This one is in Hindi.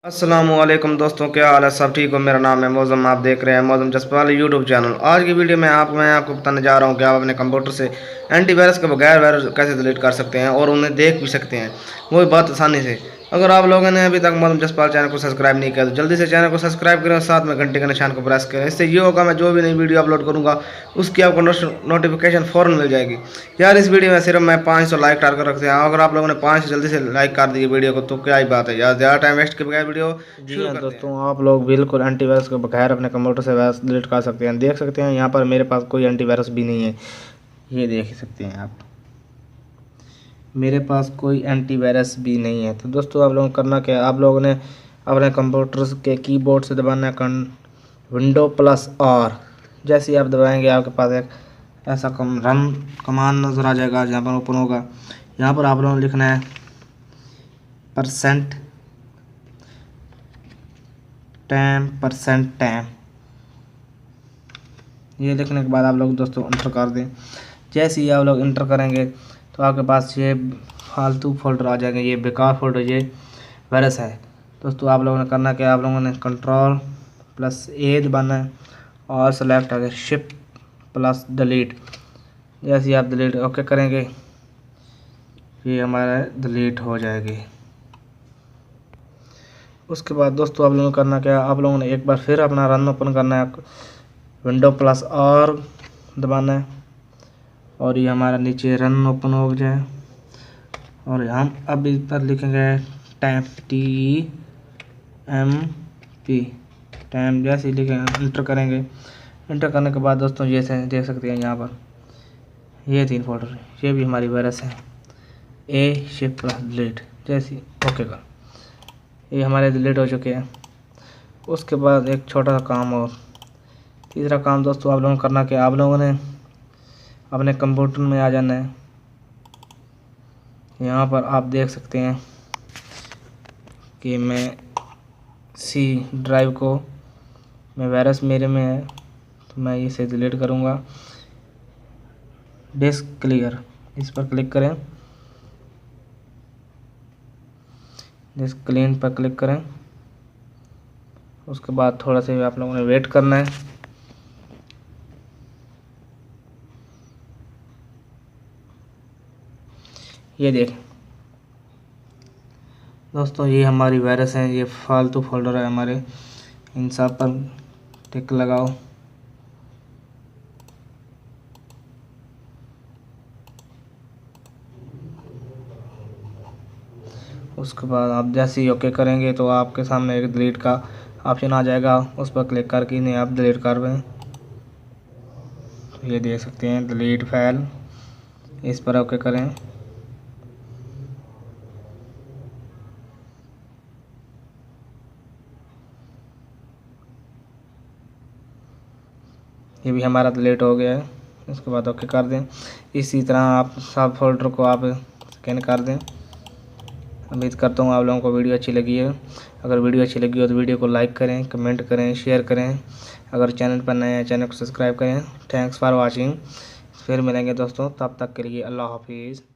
अस्सलामुअलैकुम दोस्तों, क्या हाल है? सब ठीक हो? मेरा नाम है मौज़म, आप देख रहे हैं मौज़म जसपाल यूट्यूब चैनल। आज की वीडियो में मैं आपको बताने जा रहा हूं कि आप अपने कंप्यूटर से एंटीवायरस के बगैर वायरस कैसे डिलीट कर सकते हैं और उन्हें देख भी सकते हैं, वो भी बहुत आसानी से। अगर आप लोगों ने अभी तक मौज़म जसपाल चैनल को सब्सक्राइब नहीं किया तो जल्दी से चैनल को सब्सक्राइब करें और साथ में घंटे के निशान को प्रेस करें। इससे ये होगा मैं जो भी नई वीडियो अपलोड करूँगा उसकी आपको नोटिफिकेशन फ़ौरन मिल जाएगी। यार इस वीडियो में सिर्फ मैं 500 लाइक टारगेट रखते हैं। अगर आप लोगों ने 5 जल्दी से लाइक कर दी वीडियो को तो क्या ही बात है यार, ज़्यादा टाइम वेस्ट के बगैर वीडियो जी शुरू हाँ करते हैं। दोस्तों, आप लोग बिल्कुल एंटीवायरस के बगैर अपने कंप्यूटर से वायरस डिलीट कर सकते हैं। देख सकते हैं यहाँ पर मेरे पास कोई एंटीवायरस भी नहीं है। ये देख ही सकते हैं आप, मेरे पास कोई एंटीवायरस भी नहीं है। तो दोस्तों आप लोगों को करना क्या है, आप लोगों ने अपने कंप्यूटर के कीबोर्ड से दबाना है विंडो प्लस आर। जैसे ही आप दबाएंगे आपके पास एक ऐसा रन कमांड नज़र आ जाएगा जहाँ पर ओपन होगा। यहाँ पर आप लोगों ने लिखना है %टाइम। ये लिखने के बाद आप लोग दोस्तों इंटर कर दें। जैसे ही आप लोग इंटर करेंगे तो आपके पास ये फालतू फोल्डर आ जाएंगे, ये बेकार फोल्डर, ये वायरस है। दोस्तों आप लोगों ने करना क्या, आप लोगों ने कंट्रोल+A दबाना है और सेलेक्ट आगे Shift+Delete। जैसे ही आप डिलीट ओके करेंगे ये हमारा डिलीट हो जाएगी। उसके बाद दोस्तों आप लोगों ने करना क्या, आप लोगों ने एक बार फिर अपना रन ओपन करना है, विंडो+R दबाना है और ये हमारा नीचे रन ओपन हो जाए। और हम अब इस पर लिखेंगे टाइम। जैसे ही लिखेंगे इंटर करेंगे। इंटर करने के बाद दोस्तों ये देख सकते हैं यहाँ पर ये 3 फोल्डर, ये भी हमारी वायरस है। Shift+Delete जैसे ओके का ये हमारे डिलीट हो चुके हैं। उसके बाद एक छोटा सा काम और तीसरा काम दोस्तों आप लोगों को करना कि आप लोगों ने अपने कंप्यूटर में आ जाना है। यहाँ पर आप देख सकते हैं कि मैं सी ड्राइव को वायरस मेरे में है तो मैं इसे डिलीट करूँगा। डिस्क क्लियर, इस पर क्लिक करें, डिस्क क्लीन पर क्लिक करें। उसके बाद थोड़ा सा आप लोगों ने वेट करना है। ये देख दोस्तों, ये हमारी वायरस है, ये फालतू फोल्डर है हमारे, इन सब पर टिक लगाओ। उसके बाद आप जैसे ही ओके करेंगे तो आपके सामने एक डिलीट का ऑप्शन आ जाएगा, उस पर क्लिक करके इन्हें आप डिलीट कर दें। ये देख सकते हैं डिलीट फाइल, इस पर ओके करें। ये भी हमारा डिलीट हो गया है। इसके बाद ओके कर दें। इसी तरह आप सब फोल्डर को आप स्कैन कर दें। उम्मीद करता हूँ आप लोगों को वीडियो अच्छी लगी है। अगर वीडियो अच्छी लगी हो तो वीडियो को लाइक करें, कमेंट करें, शेयर करें। अगर चैनल पर नए हैं चैनल को सब्सक्राइब करें। Thanks for watching. फिर मिलेंगे दोस्तों, तब तक के लिए अल्लाह हाफिज़।